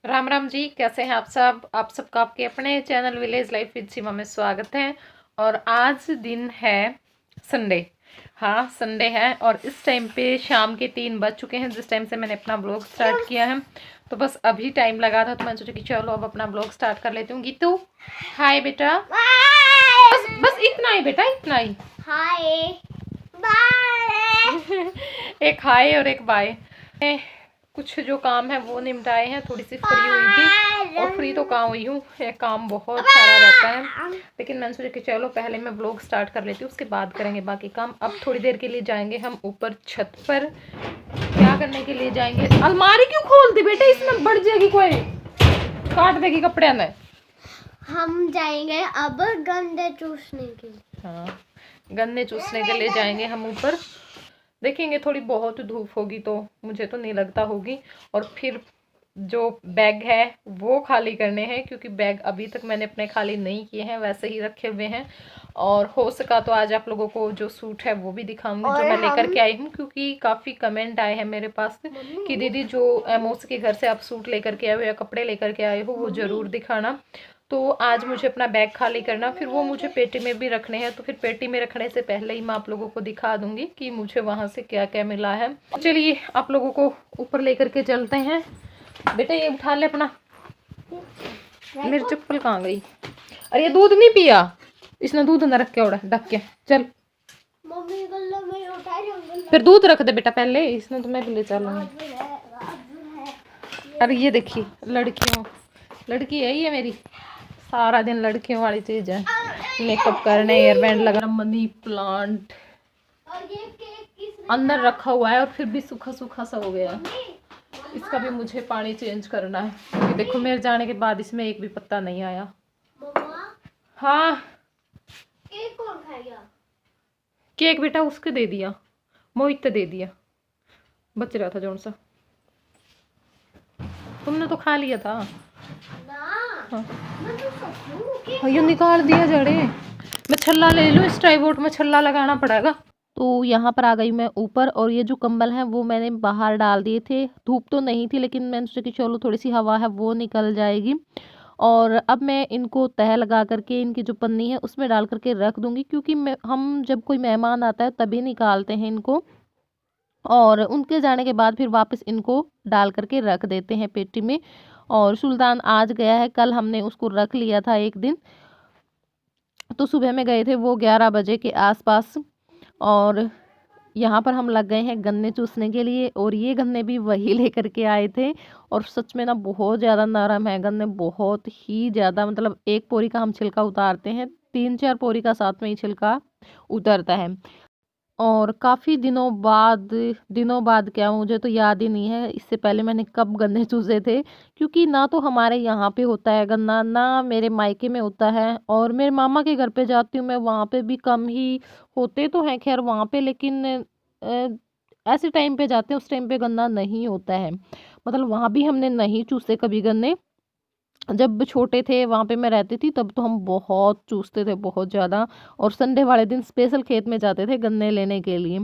राम राम जी, कैसे हैं आप सबका आपके अपने चैनल विलेज लाइफ विद सीमा में स्वागत है। और आज दिन है संडे। हाँ, संडे है और इस टाइम पे शाम के 3 बज चुके हैं जिस टाइम से मैंने अपना ब्लॉग स्टार्ट किया है। तो बस अभी टाइम लगा था तो मैंने सोचा कि चलो अब अपना ब्लॉग स्टार्ट कर लेती हूँ। गीतू हाय बेटा। बस बस इतना ही बेटा, इतना ही। Hi bye. एक हाय और एक बाय। कुछ जो काम है वो निपटाए हैं, थोड़ी सी फ्री हुई थी। और फ्री तो कहाँ हुई हूँ, काम बहुत सारा रहता है। लेकिन मैंने सोचा कि चलो पहले मैं ब्लॉग स्टार्ट कर लेती हूँ, उसके बाद करेंगे बाकी काम। अब थोड़ी देर के लिए जाएंगे हम ऊपर छत पर। क्या करने के लिए जाएंगे? अलमारी क्यों खोल दी बेटा, इसमें बढ़ जाएगी, कोई काट देगी कपड़े में। हम जाएंगे अब गंदे चूसने के लिए। हाँ, गन्ने चूसने के लिए जाएंगे हम ऊपर। देखेंगे, थोड़ी बहुत धूप होगी तो मुझे तो नहीं लगता होगी। और फिर जो बैग है वो खाली करने हैं, क्योंकि बैग अभी तक मैंने अपने खाली नहीं किए हैं, वैसे ही रखे हुए हैं। और हो सका तो आज आप लोगों को जो सूट है वो भी दिखाऊंगी जो मैं लेकर के आई हूँ, क्योंकि काफ़ी कमेंट आए हैं मेरे पास कि दीदी जो एमओस के घर से आप सूट लेकर के आए हो या कपड़े लेकर के आए हो वो ज़रूर दिखाना। तो आज मुझे अपना बैग खाली करना, फिर वो मुझे पेटी में भी रखने हैं। तो फिर पेटी में रखने से पहले ही मैं आप लोगों को दिखा दूंगी कि मुझे वहाँ से क्या क्या मिला है। चलिए आप लोगों को ऊपर लेकर के चलते हैं। बेटा ये उठा ले अपना। मेरी चप्पल कहाँ गई? अरे ये दूध नहीं पिया इसने, दूध न रख के उड़ा ढक के। चल मम्मी गल्ला में उठा रही हूं। फिर दूध रख दे बेटा पहले, इसने तो मैं भी ले चलूंगी। अरे ये देखिए, लड़की है ये मेरी, सारा दिन लड़कियों वाली चीज है। मेकअप करने, हेयर बैंड लगा, मनी प्लांट अंदर रखा हुआ है और फिर भी सूखा सूखा सा हो गया। इसका भी मुझे पानी चेंज करना है, क्योंकि देखो मेरे जाने के बाद इसमें एक भी पत्ता नहीं आया। हाँ, केक कौन खाएगा? केक बेटा उसके दे दिया, मोहित दे दिया, बच रहा था जोन सा, तुमने तो खा लिया था ना। हाँ। मैं तो सोचूं ये निकाल दिया जड़े। मैं छल्ला ले लूँ, इस ट्राइपॉड में छल्ला लगाना पड़ेगा। तो यहाँ पर आ गई मैं ऊपर, और ये जो कंबल है वो मैंने बाहर डाल दिए थे। धूप तो नहीं थी लेकिन मैंने सोचा कि चलो थोड़ी सी हवा है वो निकल जाएगी। और अब मैं इनको तह लगा करके इनकी जो पन्नी है उसमें डाल करके रख दूंगी, क्योंकि हम जब कोई मेहमान आता है तभी निकालते हैं इनको, और उनके जाने के बाद फिर वापस इनको डाल करके रख देते हैं पेटी में। और सुल्तान आज गया है, कल हमने उसको रख लिया था एक दिन। तो सुबह में गए थे वो 11 बजे के आसपास। और यहाँ पर हम लग गए हैं गन्ने चूसने के लिए, और ये गन्ने भी वही लेकर के आए थे। और सच में ना बहुत ज़्यादा नरम है गन्ने, बहुत ही ज़्यादा। मतलब एक पोरी का हम छिलका उतारते हैं, 3-4 पोरी का साथ में ही छिलका उतरता है। और काफ़ी दिनों बाद क्या, मुझे तो याद ही नहीं है इससे पहले मैंने कब गन्ने चूसे थे। क्योंकि ना तो हमारे यहाँ पे होता है गन्ना, ना मेरे मायके में होता है। और मेरे मामा के घर पे जाती हूँ मैं, वहाँ पे भी कम ही होते तो हैं खैर वहाँ पे, लेकिन ऐसे टाइम पे जाते हैं उस टाइम पे गन्ना नहीं होता है। मतलब वहाँ भी हमने नहीं चूसे कभी गन्ने। जब छोटे थे वहाँ पे मैं रहती थी तब तो हम बहुत चूसते थे, बहुत ज़्यादा। और संडे वाले दिन स्पेशल खेत में जाते थे गन्ने लेने के लिए।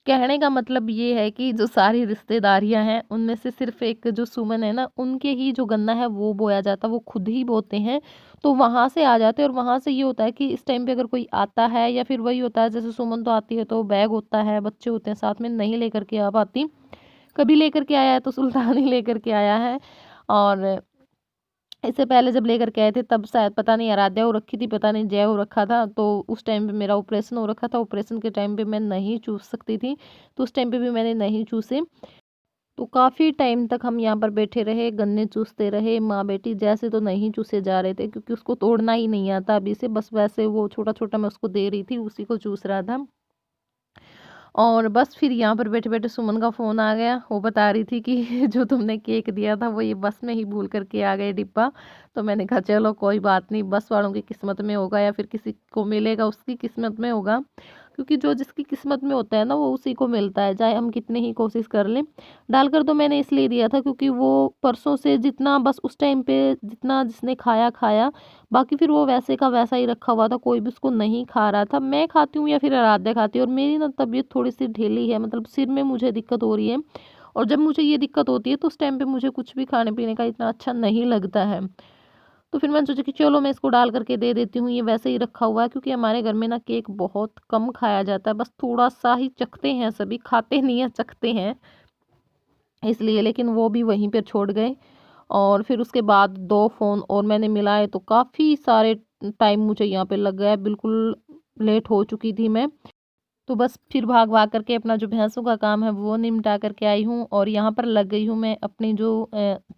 कहने का मतलब ये है कि जो सारी रिश्तेदारियां हैं उनमें से सिर्फ एक जो सुमन है ना, उनके ही जो गन्ना है वो बोया जाता, वो खुद ही बोते हैं। तो वहां से आ जाते हैं। और वहां से ये होता है कि इस टाइम पे अगर कोई आता है, या फिर वही होता है जैसे सुमन तो आती है तो बैग होता है, बच्चे होते हैं साथ में, नहीं लेकर के आ पाती। कभी लेकर के आया है तो सुल्तान ही लेकर के आया है। और इससे पहले जब लेकर के आए थे तब शायद पता नहीं आराध्या हो रखी थी, पता नहीं जय हो रखा था। तो उस टाइम पे मेरा ऑपरेशन हो रखा था, ऑपरेशन के टाइम पे मैं नहीं चूस सकती थी, तो उस टाइम पे भी मैंने नहीं चूसे। तो काफ़ी टाइम तक हम यहाँ पर बैठे रहे, गन्ने चूसते रहे, माँ बेटी जैसे। तो नहीं चूसे जा रहे थे क्योंकि उसको तोड़ना ही नहीं आता अभी से, बस वैसे वो छोटा छोटा मैं उसको दे रही थी, उसी को चूस रहा था। और बस फिर यहाँ पर बैठे बैठे सुमन का फ़ोन आ गया। वो बता रही थी कि जो तुमने केक दिया था वो ये बस में ही भूल करके आ गए डिब्बा। तो मैंने कहा चलो कोई बात नहीं, बस वालों की किस्मत में होगा या फिर किसी को मिलेगा उसकी किस्मत में होगा। क्योंकि जो जिसकी किस्मत में होता है ना वो उसी को मिलता है, चाहे हम कितनी ही कोशिश कर लें। डालकर तो मैंने इसलिए दिया था क्योंकि वो परसों से जितना, बस उस टाइम पे जितना जिसने खाया खाया, बाकी फिर वो वैसे का वैसा ही रखा हुआ था, कोई भी उसको नहीं खा रहा था। मैं खाती हूँ या फिर आराध्या खाती है। और मेरी ना तबीयत थोड़ी सी ढीली है, मतलब सिर में मुझे दिक्कत हो रही है। और जब मुझे ये दिक्कत होती है तो उस टाइम पे मुझे कुछ भी खाने पीने का इतना अच्छा नहीं लगता है। तो फिर मैंने सोचा कि चलो मैं इसको डाल करके दे देती हूँ। ये वैसे ही रखा हुआ है क्योंकि हमारे घर में ना केक बहुत कम खाया जाता है, बस थोड़ा-सा ही चखते हैं सभी, खाते नहीं हैं, चखते हैं इसलिए। लेकिन वो भी वहीं पे छोड़ गए और फिर उसके बाद 2 फ़ोन और मैंने मिलाए तो काफ़ी सारे टाइम मुझे यहाँ पे लग गया, बिल्कुल लेट हो चुकी थी मैं। तो बस फिर भाग-भाग करके अपना जो भैंसों का काम है वो निपटा करके आई हूँ और यहाँ पर लग गई हूँ मैं अपनी जो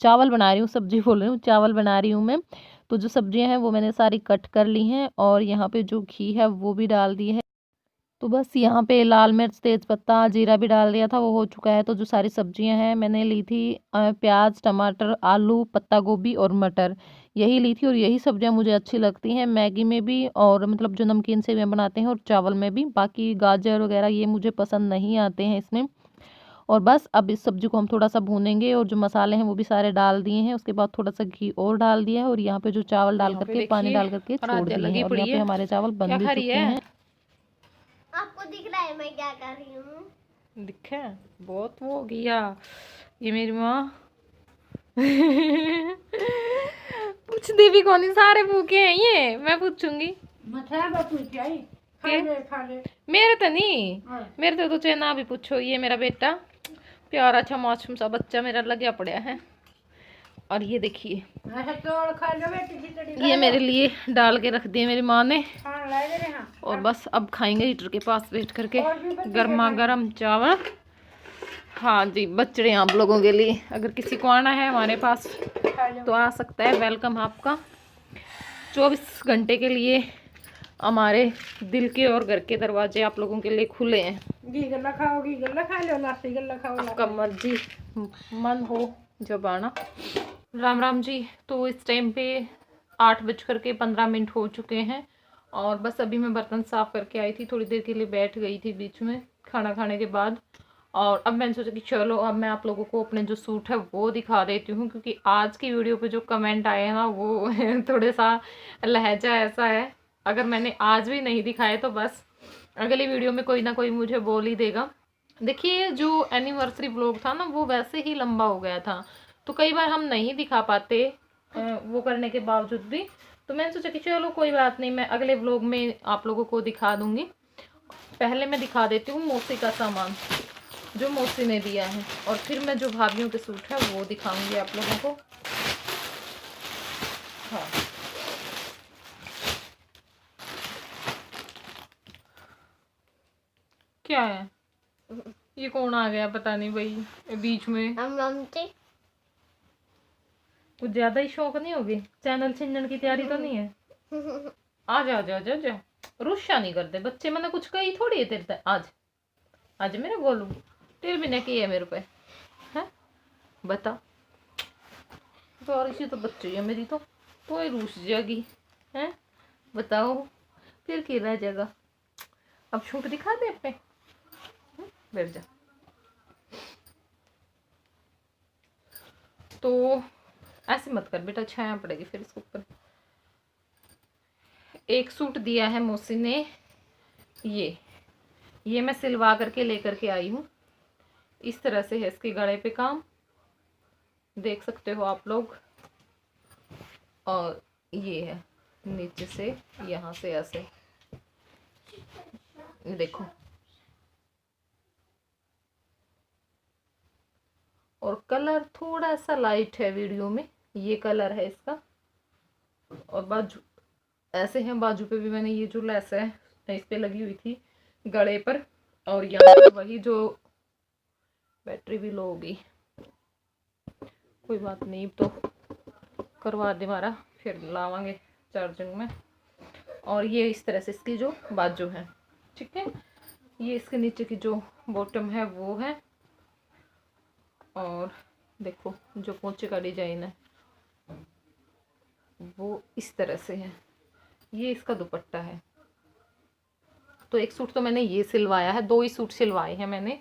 चावल बना रही हूँ, सब्ज़ी बोल रही हूँ, चावल बना रही हूँ मैं। तो जो सब्ज़ियाँ हैं वो मैंने सारी कट कर ली हैं और यहाँ पे जो घी है वो भी डाल दी है। तो बस यहाँ पे लाल मिर्च, तेज़पत्ता, जीरा भी डाल दिया था, वो हो चुका है। तो जो सारी सब्जियां हैं मैंने ली थी प्याज, टमाटर, आलू, पत्ता गोभी और मटर, यही ली थी और यही सब्जियां मुझे अच्छी लगती हैं मैगी में भी और मतलब जो नमकीन सेवइयां बनाते हैं और चावल में भी। बाकी गाजर वगैरह ये मुझे पसंद नहीं आते हैं इसमें। और बस अब इस सब्जी को हम थोड़ा सा भूनेंगे और जो मसाले हैं वो भी सारे डाल दिए हैं। उसके बाद थोड़ा सा घी और डाल दिया है और यहाँ पे जो चावल डाल करके पानी डाल करके छोड़ दिए हैं और यहाँ पे हमारे चावल बन भी चुके हैं। आपको दिख रहा है मैं क्या कर रही हूँ? दिखा बहुत वो हो गया ये मेरी माँ। पूछती भी कौन, सारे भूखे हैं ये, मैं पूछूंगी। मेरे तो नहीं, मेरे तो चाहे ना भी पूछो। ये मेरा बेटा प्यारा अच्छा मासूम सा बच्चा मेरा लगा पड़ा है। और ये देखिए ये मेरे लिए डाल के रख दिए मेरी माँ ने और बस अब खाएंगे हीटर के पास बैठ करके गर्मा गर्म चावल। हाँ जी, बच रहे हैं आप लोगों के लिए, अगर किसी को आना है हमारे पास तो आ सकता है, वेलकम आपका। 24 घंटे के लिए हमारे दिल के और घर के दरवाजे आप लोगों के लिए खुले हैं। घी गल्ला खाओ, घी गल्ला खा लो, लासी गल्ला खाओ, आपका मर्जी मन हो जब आना। राम राम जी। तो इस टाइम पे 8:15 हो चुके हैं और बस अभी मैं बर्तन साफ़ करके आई थी, थोड़ी देर के लिए बैठ गई थी बीच में खाना खाने के बाद। और अब मैंने सोचा कि चलो अब मैं आप लोगों को अपने जो सूट है वो दिखा देती हूँ, क्योंकि आज की वीडियो पे जो कमेंट आए हैं ना वो थोड़े सा लहजा ऐसा है, अगर मैंने आज भी नहीं दिखाए तो बस अगली वीडियो में कोई ना कोई मुझे बोल ही देगा। देखिए जो एनिवर्सरी व्लॉग था ना वो वैसे ही लंबा हो गया था, तो कई बार हम नहीं दिखा पाते वो करने के बावजूद भी। तो मैंने सोचा कि चलो कोई बात नहीं, मैं अगले व्लॉग में आप लोगों को दिखा दूंगी। पहले मैं दिखा देती हूँ मौसी का सामान जो मौसी ने दिया है और फिर मैं जो भाभीयों के सूट है वो दिखाऊंगी आप लोगों को। हाँ क्या है ये, कौन आ गया पता नहीं भाई बीच में। कुछ ज्यादा ही शौक नहीं होगी, चैनल छिनने की तैयारी तो नहीं है? आ जा जा जा जा, रुस्सा नहीं करते बच्चे, मैंने कुछ कही थोड़ी है तेरे आज। आज मेरे बोलू तेरे भी ने की है मेरे पे है, बता। तो इसी तो बच्चे है मेरी तो ही रूस जाएगी है, बताओ फिर की रह जाएगा। अब छूट दिखा दे अपने, बैठ जा। तो ऐसे मत कर बेटा, छाया पड़ेगी फिर इसके ऊपर। एक सूट दिया है मौसी ने, ये मैं सिलवा करके लेकर के आई हूँ। इस तरह से है इसके गले पे काम, देख सकते हो आप लोग। और ये है नीचे से यहाँ से ऐसे देखो, और कलर थोड़ा सा लाइट है वीडियो में, ये कलर है इसका। और बाजू ऐसे हैं, बाजू पे भी मैंने ये जो लेस है इस पे लगी हुई थी गले पर, और यहाँ पर वही जो बैटरी भी लो होगी, कोई बात नहीं तो करवा दे हमारा, फिर लावांगे चार्जिंग में। और ये इस तरह से इसकी जो बाजू है, ठीक है। ये इसके नीचे की जो बॉटम है वो है, और देखो जो पोंचे का डिजाइन है वो इस तरह से है। ये इसका दुपट्टा है। तो एक सूट तो मैंने ये सिलवाया है, 2 ही सूट सिलवाए हैं मैंने,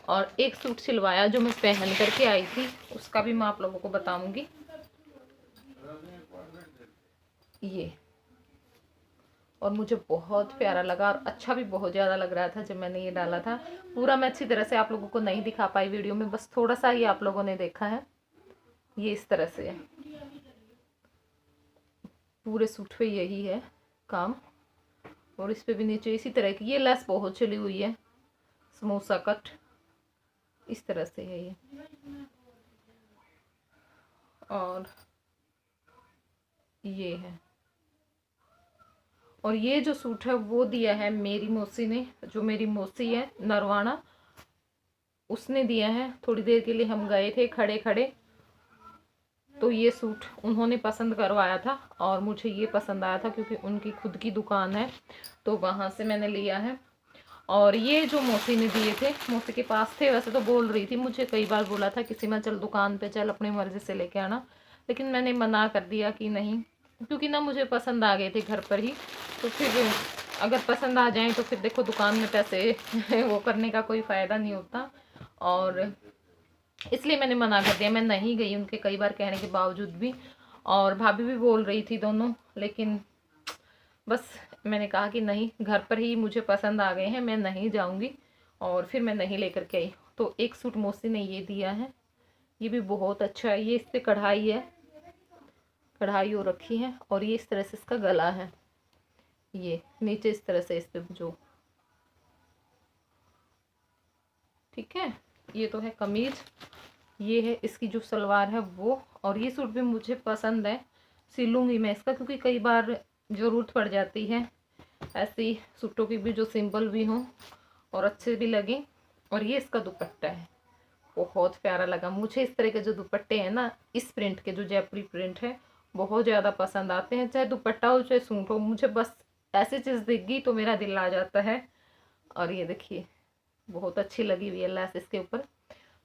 और एक सूट सिलवाया जो मैं पहन करके आई थी, उसका भी मैं आप लोगों को बताऊंगी। ये और मुझे बहुत प्यारा लगा और अच्छा भी बहुत ज़्यादा लग रहा था जब मैंने ये डाला था। पूरा मैं अच्छी तरह से आप लोगों को नहीं दिखा पाई वीडियो में, बस थोड़ा सा ही आप लोगों ने देखा है। ये इस तरह से है, पूरे सूट पे यही है काम। और इस पे भी नीचे इसी तरह की ये लेस बहुत चली हुई है, समोसा कट इस तरह से है ये। और ये है, और ये जो सूट है वो दिया है मेरी मौसी ने, जो मेरी मौसी है नरवाना, उसने दिया है। थोड़ी देर के लिए हम गए थे खड़े खड़े, तो ये सूट उन्होंने पसंद करवाया था और मुझे ये पसंद आया था क्योंकि उनकी खुद की दुकान है, तो वहाँ से मैंने लिया है। और ये जो मौसी ने दिए थे, मौसी के पास थे, वैसे तो बोल रही थी, मुझे कई बार बोला था किसी में चल दुकान पे चल अपनी मर्जी से लेके आना, लेकिन मैंने मना कर दिया कि नहीं, क्योंकि ना मुझे पसंद आ गए थे घर पर ही। तो फिर अगर पसंद आ जाए तो फिर देखो दुकान में पैसे वो करने का कोई फ़ायदा नहीं होता, और इसलिए मैंने मना कर दिया। मैं नहीं गई उनके कई बार कहने के बावजूद भी, और भाभी भी बोल रही थी दोनों, लेकिन बस मैंने कहा कि नहीं, घर पर ही मुझे पसंद आ गए हैं, मैं नहीं जाऊंगी, और फिर मैं नहीं लेकर के आई। तो एक सूट मौसी ने ये दिया है, ये भी बहुत अच्छा है। ये इस पे कढ़ाई है, कढ़ाई हो रखी है, और ये इस तरह से इसका गला है, ये नीचे इस तरह से इस पे जो, ठीक है। ये तो है कमीज, ये है इसकी जो सलवार है वो। और ये सूट भी मुझे पसंद है, सिलूंगी मैं इसका, क्योंकि कई बार ज़रूरत पड़ जाती है ऐसी सूटों की भी जो सिंपल भी हों और अच्छे भी लगे। और ये इसका दुपट्टा है, बहुत प्यारा लगा मुझे। इस तरह के जो दुपट्टे हैं ना, इस प्रिंट के जो जयपुरी प्रिंट है, बहुत ज़्यादा पसंद आते हैं, चाहे दुपट्टा हो चाहे सूट हो। मुझे बस ऐसी चीज़ दिख गई तो मेरा दिल आ जाता है। और ये देखिए बहुत अच्छी लगी हुई है लेस इसके ऊपर।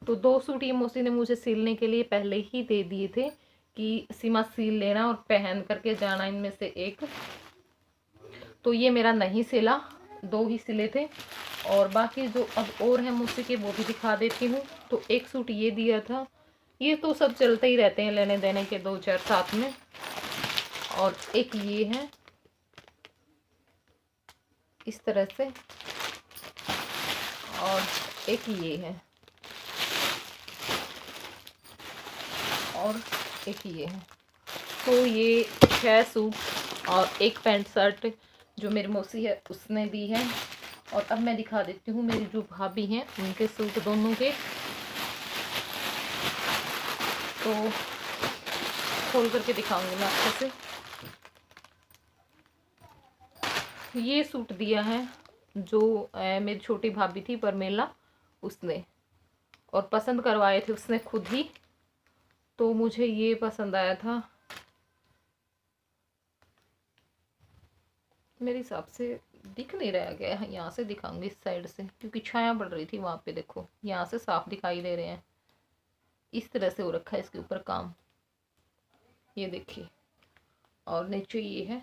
तो 2 सूट ये मौसी ने मुझे सिलने के लिए पहले ही दे दिए थे कि सीमा सिल लेना और पहन करके जाना इनमें से एक। तो ये मेरा नहीं सिला, 2 ही सिले थे, और बाकी जो अब और है मौसी के वो भी दिखा देती हूँ। तो एक सूट ये दिया था, ये तो सब चलते ही रहते हैं लेने देने के 2-4 साथ में। और एक ये है इस तरह से, और एक ये है, और एक ये है। तो ये 6 सूट और एक पैंट शर्ट जो मेरी मौसी है उसने दी है। और अब मैं दिखा देती हूँ मेरी जो भाभी हैं उनके सूट दोनों के। तो खोल करके दिखाऊंगी मैं अच्छे से। ये सूट दिया है जो मेरी छोटी भाभी थी परमेला, उसने, और पसंद करवाए थे उसने खुद ही, तो मुझे ये पसंद आया था। मेरे हिसाब से दिख नहीं रहा गया है, यहाँ से दिखाऊंगी इस साइड से, क्योंकि छाया पड़ रही थी वहाँ पे। देखो यहाँ से साफ दिखाई दे रहे हैं, इस तरह से हो रखा है इसके ऊपर काम, ये देखिए। और नीचे ये है,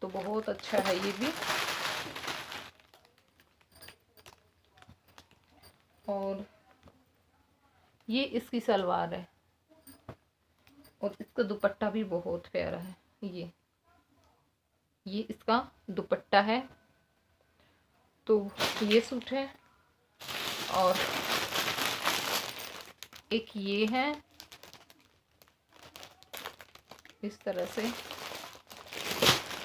तो बहुत अच्छा है ये भी। और ये इसकी सलवार है, और इसका दुपट्टा भी बहुत प्यारा है। ये इसका दुपट्टा है। तो ये सूट है, और एक ये है इस तरह से।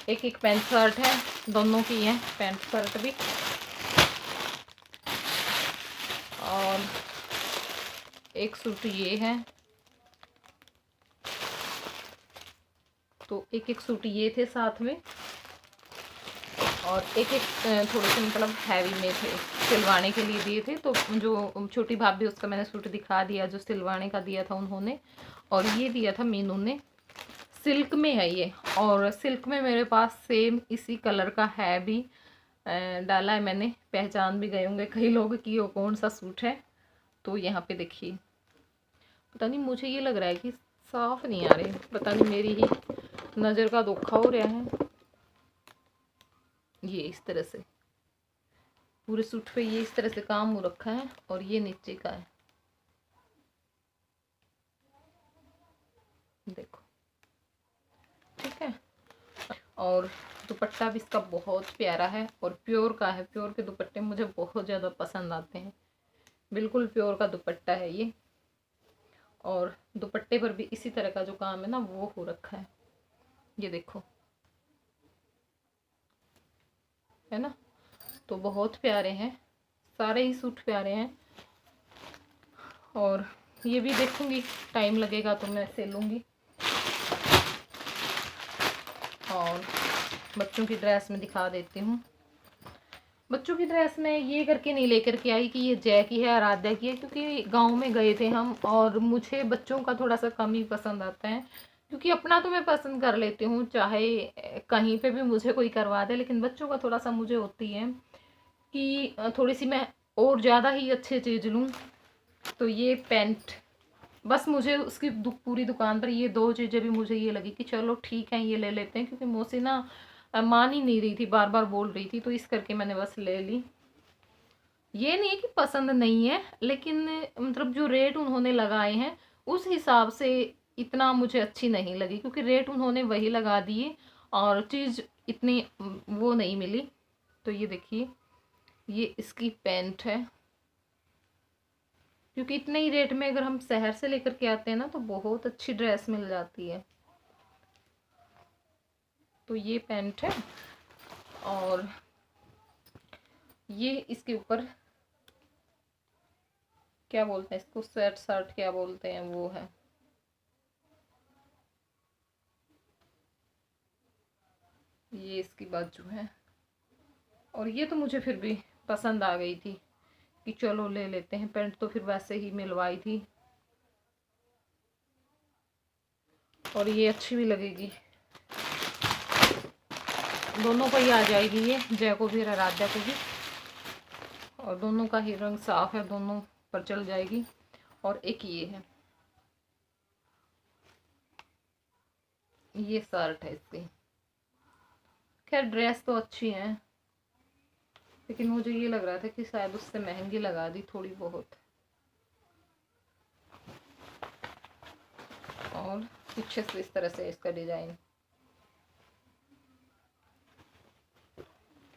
एक पैंट शर्ट है, दोनों की है पैंट शर्ट भी। और एक सूट ये है, तो एक सूट ये थे साथ में, और एक थोड़े से मतलब हैवी में थे, सिलवाने के लिए दिए थे। तो जो छोटी भाभी उसका मैंने सूट दिखा दिया जो सिलवाने का दिया था उन्होंने। और ये दिया था मीनू ने, सिल्क में है ये, और सिल्क में मेरे पास सेम इसी कलर का है भी, डाला है मैंने, पहचान भी गए होंगे कई लोग कि वो कौन सा सूट है। तो यहाँ पे देखिए, पता नहीं मुझे ये लग रहा है कि साफ नहीं आ रहे, पता नहीं मेरी ही नज़र का धोखा हो रहा है। ये इस तरह से पूरे सूट पे ये इस तरह से काम हो रखा है, और ये नीचे का है, देखो, ठीक है। और दुपट्टा भी इसका बहुत प्यारा है और प्योर का है। प्योर के दुपट्टे मुझे बहुत ज़्यादा पसंद आते हैं। बिल्कुल प्योर का दुपट्टा है ये। और दुपट्टे पर भी इसी तरह का जो काम है ना वो हो रखा है, ये देखो, है ना। तो बहुत प्यारे हैं, सारे ही सूट प्यारे हैं। और ये भी देखूंगी, टाइम लगेगा तो मैं सिलूंगी। और बच्चों की ड्रेस में दिखा देती हूँ। बच्चों की ड्रेस में ये करके नहीं लेकर के आई कि ये जय की है, आराध्या की है, क्योंकि गांव में गए थे हम और मुझे बच्चों का थोड़ा सा कम ही पसंद आता है। क्योंकि अपना तो मैं पसंद कर लेती हूँ, चाहे कहीं पे भी मुझे कोई करवा दे, लेकिन बच्चों का थोड़ा सा मुझे होती है कि थोड़ी सी मैं और ज़्यादा ही अच्छी चीज़ लूँ। तो ये पैंट बस मुझे उसकी पूरी दुकान पर ये दो चीज़ें भी मुझे ये लगी कि चलो ठीक है ये ले लेते हैं, क्योंकि मौसी ना मान ही नहीं रही थी, बार बार बोल रही थी, तो इस करके मैंने बस ले ली। ये नहीं है कि पसंद नहीं है, लेकिन मतलब जो रेट उन्होंने लगाए हैं उस हिसाब से इतना मुझे अच्छी नहीं लगी, क्योंकि रेट उन्होंने वही लगा दिए और चीज़ इतनी वो नहीं मिली। तो ये देखिए, ये इसकी पैंट है, क्योंकि इतने ही रेट में अगर हम शहर से लेकर के आते हैं ना तो बहुत अच्छी ड्रेस मिल जाती है। तो ये पैंट है और ये इसके ऊपर क्या बोलते हैं इसको, स्वेट शर्ट क्या बोलते हैं वो है। ये इसकी बाजू है और ये तो मुझे फिर भी पसंद आ गई थी कि चलो ले लेते हैं। पैंट तो फिर वैसे ही मिलवाई थी और ये अच्छी भी लगेगी, दोनों को ही आ जाएगी ये, जय को भी और आराध्या को भी। और दोनों का ही रंग साफ है, दोनों पर चल जाएगी। और एक ये है, ये शर्ट है इसकी। खैर ड्रेस तो अच्छी है, लेकिन मुझे ये लग रहा था कि शायद उससे महंगी लगा दी थोड़ी बहुत। और पीछे से इस तरह से इसका डिजाइन,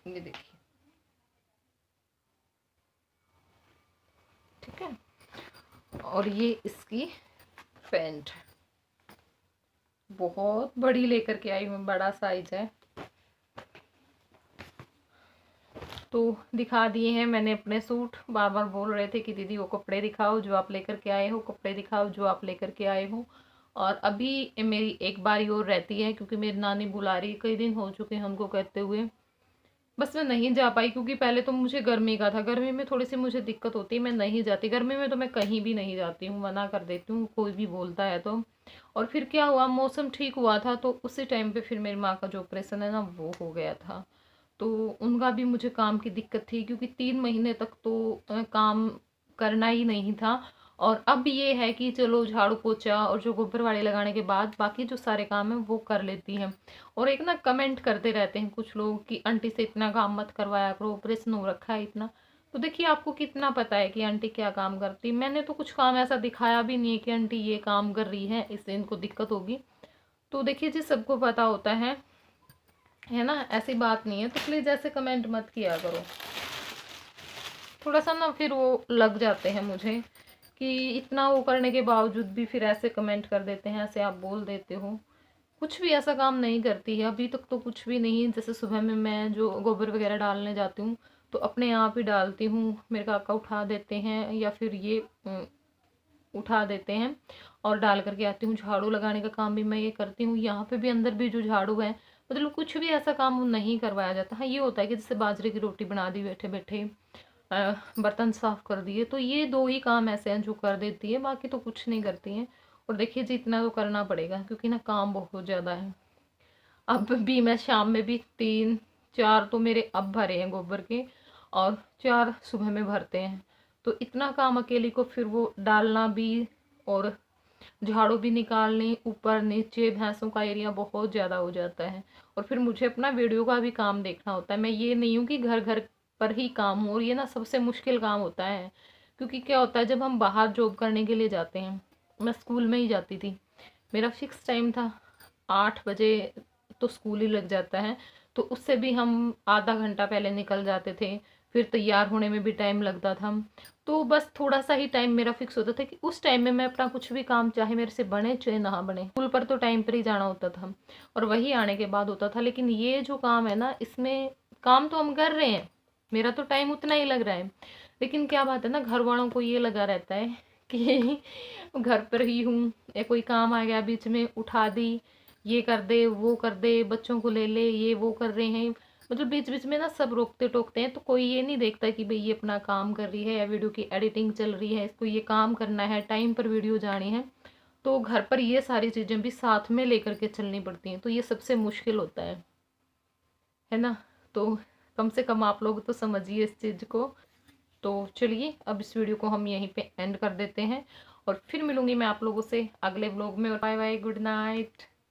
ये देखिए, ठीक है। और ये इसकी पैंट बहुत बड़ी लेकर के आई हूँ, बड़ा साइज है। तो दिखा दिए हैं मैंने अपने सूट। बार बार बोल रहे थे कि दीदी वो कपड़े दिखाओ जो आप लेकर के आए हो, कपड़े दिखाओ जो आप लेकर के आए हो। और अभी मेरी एक बारी और रहती है, क्योंकि मेरी नानी बुला रही, कई दिन हो चुके हैं उनको कहते हुए। बस मैं नहीं जा पाई, क्योंकि पहले तो मुझे गर्मी का था, गर्मी में थोड़ी सी मुझे दिक्कत होती है, मैं नहीं जाती गर्मी में। तो मैं कहीं भी नहीं जाती हूँ, मना कर देती हूँ कोई भी बोलता है तो। और फिर क्या हुआ, मौसम ठीक हुआ था तो उसी टाइम पे फिर मेरी माँ का जो ऑपरेशन है ना वो हो गया था। तो उनका भी मुझे काम की दिक्कत थी, क्योंकि 3 महीने तक तो काम करना ही नहीं था। और अब ये है कि चलो झाड़ू पोछा और जो गोबर वाली लगाने के बाद बाकी जो सारे काम है वो कर लेती हैं। और एक ना कमेंट करते रहते हैं कुछ लोग कि आंटी से इतना काम मत करवाया करो, ऑपरेशन हो रखा है इतना। तो देखिए, आपको कितना पता है कि आंटी क्या काम करती। मैंने तो कुछ काम ऐसा दिखाया भी नहीं है कि आंटी ये काम कर रही है इससे इनको दिक्कत होगी। तो देखिए जी, सबको पता होता है ना, ऐसी बात नहीं है। तो प्लीज़ ऐसे कमेंट मत किया करो, थोड़ा सा ना फिर वो लग जाते हैं मुझे कि इतना वो करने के बावजूद भी फिर ऐसे कमेंट कर देते हैं, ऐसे आप बोल देते हो। कुछ भी ऐसा काम नहीं करती है अभी तक तो, कुछ भी नहीं। जैसे सुबह में मैं जो गोबर वगैरह डालने जाती हूँ तो अपने आप ही डालती हूँ, मेरे काका उठा देते हैं या फिर ये उठा देते हैं और डाल करके आती हूँ। झाड़ू लगाने का काम भी मैं ये करती हूँ। यहाँ पे भी अंदर भी जो झाड़ू है, मतलब कुछ भी ऐसा काम नहीं करवाया जाता। हाँ, ये होता है कि जैसे बाजरे की रोटी बना दी बैठे बैठे, बर्तन साफ कर दिए, तो ये दो ही काम ऐसे हैं जो कर देती है, बाकी तो कुछ नहीं करती हैं। और देखिए जी, इतना तो करना पड़ेगा क्योंकि ना काम बहुत ज़्यादा है। अब भी मैं शाम में भी 3-4 तो मेरे अब भरे हैं गोबर के, और 4 सुबह में भरते हैं। तो इतना काम अकेली को फिर वो डालना भी और झाड़ू भी निकालनी, ऊपर नीचे भैंसों का एरिया बहुत ज़्यादा हो जाता है। और फिर मुझे अपना वीडियो का भी काम देखना होता है। मैं ये नहीं हूँ कि घर घर पर ही काम हो, और ये ना सबसे मुश्किल काम होता है। क्योंकि क्या होता है, जब हम बाहर जॉब करने के लिए जाते हैं, मैं स्कूल में ही जाती थी, मेरा फिक्स टाइम था 8 बजे तो स्कूल ही लग जाता है, तो उससे भी हम आधा घंटा पहले निकल जाते थे, फिर तैयार होने में भी टाइम लगता था। तो बस थोड़ा सा ही टाइम मेरा फिक्स होता था कि उस टाइम में मैं अपना कुछ भी काम चाहे मेरे से बने चाहे ना बने, स्कूल पर तो टाइम पर ही जाना होता था और वही आने के बाद होता था। लेकिन ये जो काम है ना, इसमें काम तो हम कर रहे हैं, मेरा तो टाइम उतना ही लग रहा है, लेकिन क्या बात है ना, घर वालों को ये लगा रहता है कि घर पर ही हूँ, या कोई काम आ गया बीच में उठा दी, ये कर दे वो कर दे, बच्चों को ले ले, ये वो कर रहे हैं, मतलब बीच बीच में ना सब रोकते टोकते हैं। तो कोई ये नहीं देखता कि भाई ये अपना काम कर रही है या वीडियो की एडिटिंग चल रही है, इसको ये काम करना है, टाइम पर वीडियो जानी है। तो घर पर ये सारी चीज़ें भी साथ में लेकर के चलनी पड़ती हैं, तो ये सबसे मुश्किल होता है ना। तो कम से कम आप लोग तो समझिए इस चीज़ को। तो चलिए अब इस वीडियो को हम यहीं पे एंड कर देते हैं, और फिर मिलूंगी मैं आप लोगों से अगले व्लॉग में। और बाय बाय, गुड नाइट।